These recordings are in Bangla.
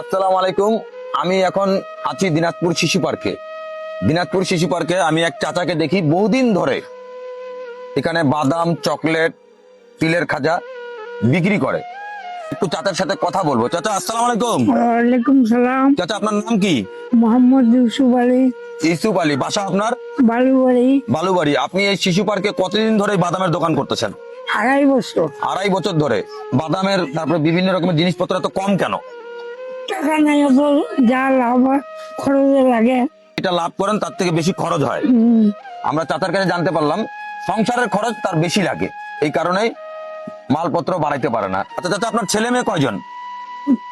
আসসালামু আলাইকুম। আমি এখন আছি দিনাজপুর শিশু পার্কে। দিনাজপুর শিশু পার্কে আমি এক চাচাকে দেখি বহুদিন ধরে এখানে বাদাম, চকলেট, তিলের খাজা বিক্রি করে। একটু চাচার সাথে কথা বলবো। চাচা আসসালামু আলাইকুম। ওয়ালাইকুম সালাম। চাচা আপনার নাম কি? মোহাম্মদ ইউসুফ আলী, ইউসুফ আলী। বাসা আপনার? বালুবাড়ি। বালুবাড়ি। আপনি এই শিশু পার্কে কতদিন ধরে বাদামের দোকান করতেছেন? 2.5 বছর। 2.5 বছর ধরে বাদামের, তারপরে বিভিন্ন রকমের জিনিসপত্র এত কম কেন? টাকা নাই অত, যা লাভ হয় খরচে লাগে। এটা লাভ করেন তার থেকে বেশি খরচ হয়। আমরা চাচার কাছে জানতে পারলাম সংসারের খরচ তার বেশি লাগে, এই কারণেই মালপত্র বাড়াইতে পারে না। আচ্ছা চাচা, আপনার ছেলে মেয়ে কয়জন?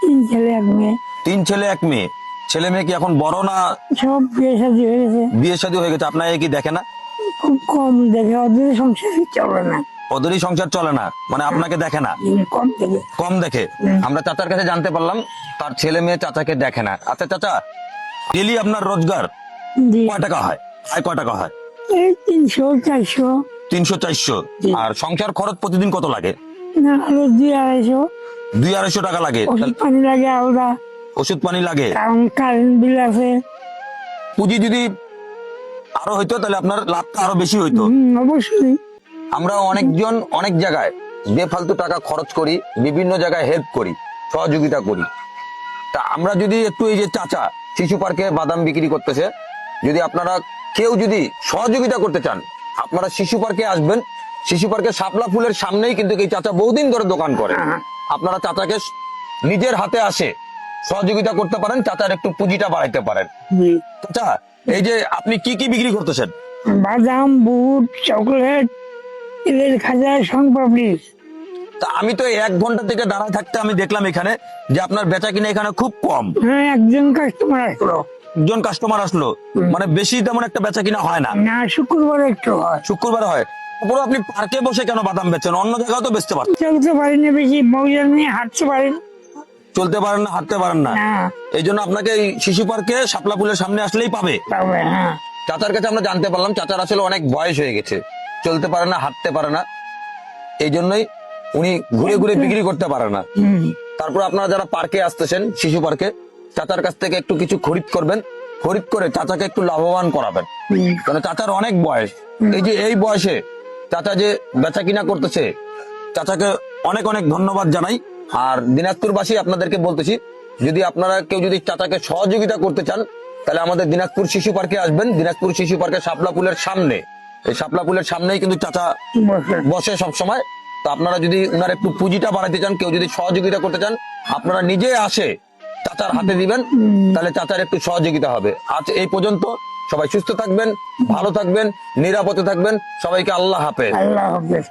3 ছেলে 1 মেয়ে। 3 ছেলে 1 মেয়ে। ছেলে মেয়ে কি এখন বড় না সব বিয়ে শাদী হয়ে গেছে। বিয়ে শাদী হয়ে গেছে? আপনার কি দেখে না? খুব কম দেখে, ওদের সংসার চলে না। ওদেরই সংসার চলে না, মানে আপনাকে দেখে না, কম দেখে। কম দেখে। আমরা চাচার কাছে জানতে পারলাম তার ছেলে মেয়ে চাচাকে দেখে না। আচ্ছা চাচা, ডেলি আপনার রোজগার জি, কয় টাকা হয়? আয় কয় টাকা হয়? এই 300-400। 300-400। আর সংসার খরচ প্রতিদিন কত লাগে? না, আরো 200-250। 200-250 টাকা লাগে। ওষুধ পানি লাগে আলাদা, ওষুধ পানি লাগে। কারণ কারেন্ট বিল আছে। পুঁজি যদি আরো হইতো তাহলে আপনার লাভটা আরো বেশি হইতো। অবশ্যই। আমরা অনেকজন অনেক জায়গায় বেফালতু টাকা খরচ করি, বিভিন্ন জায়গায় হেল্প করি, সহযোগিতা করি। তা আমরা যদি একটু, এই যে চাচা শিশু পার্কে বাদাম বিক্রি করতেছে, যদি আপনারা কেউ যদি সহযোগিতা করতে চান, আপনারা শিশু পার্কে আসবেন। শিশু পার্কে শাপলা ফুলের সামনেই কিন্তু এই চাচা বহুদিন ধরে দোকান করে। আপনারা চাচাকে নিজের হাতে আসে সহযোগিতা করতে পারেন, চাচার একটু পুঁজিটা বাড়াইতে পারেন। জি, চাচা, এই যে আপনি কি কি বিক্রি করতেছেন? বাদাম, বুট, চকলেট, তিলের খাজা, শঙ্খপাপড়ি। তা আমি তো 1 ঘন্টা থেকে দাঁড়ায় থাকতে আমি দেখলাম এখানে যে আপনার বেচা কিনা এখানে খুব কম। হ্যাঁ, একজন কাস্টমার আসলো। একজন কাস্টমার আসলো, মানে বেশি তেমন একটা বেচা কিনা হয় না। না, শুক্রবার একটু হয়। শুক্রবার হয়। তারপরে আপনি পার্কে বসে কেন বাদাম বেচেন? অন্য জায়গায় তো বেচতে পারেন। চলতে পারি না, বেশি মৌজার নিয়ে হাঁটতে পারি না। চলতে পারেন না, হাঁটতে পারেন না, না, এই জন্য আপনাকে এই শিশু পার্কে শাপলা ফুলের সামনে আসলেই পাবে। তবে হ্যাঁ, চাচার কাছে আমরা জানতে পারলাম চাচার আসলে অনেক বয়স হয়ে গেছে, চলতে পারে না, হাঁটতে পারে না, এই জন্যই উনি ঘুরে ঘুরে বিক্রি করতে পারে না। তারপর আপনারা যারা পার্কে আসতেছেন, শিশু পার্কে, চাচার কাছ থেকে একটু কিছু খরিদ করবেন, খরিদ করে চাচাকে একটু লাভবান করাবেন। কারণ চাচার অনেক বয়স, এই যে এই বয়সে চাচা যে বেচা কিনা করতেছে, চাচাকে অনেক অনেক ধন্যবাদ জানাই। আর দিনাজপুরবাসী আপনাদেরকে বলতেছি, যদি আপনারা কেউ যদি চাচাকে সহযোগিতা করতে চান, তাহলে আমাদের দিনাজপুর শিশু পার্কে আসবেন। দিনাজপুর শিশু পার্কে শাপলা ফুলের সামনে, এই শাপলা ফুলের সামনেই কিন্তু চাচা বসে। বসে সব সময়। তো আপনারা যদি উনার একটু পুঁজিটা বাড়াতে চান, কেউ যদি সহযোগিতা করতে চান, আপনারা নিজে আসে চাচার হাতে দিবেন, তাহলে চাচার একটু সহযোগিতা হবে। আজ এই পর্যন্ত। সবাই সুস্থ থাকবেন, ভালো থাকবেন, নিরাপদে থাকবেন। সবাইকে আল্লাহ হাফেজ। আল্লাহ হাফেজ।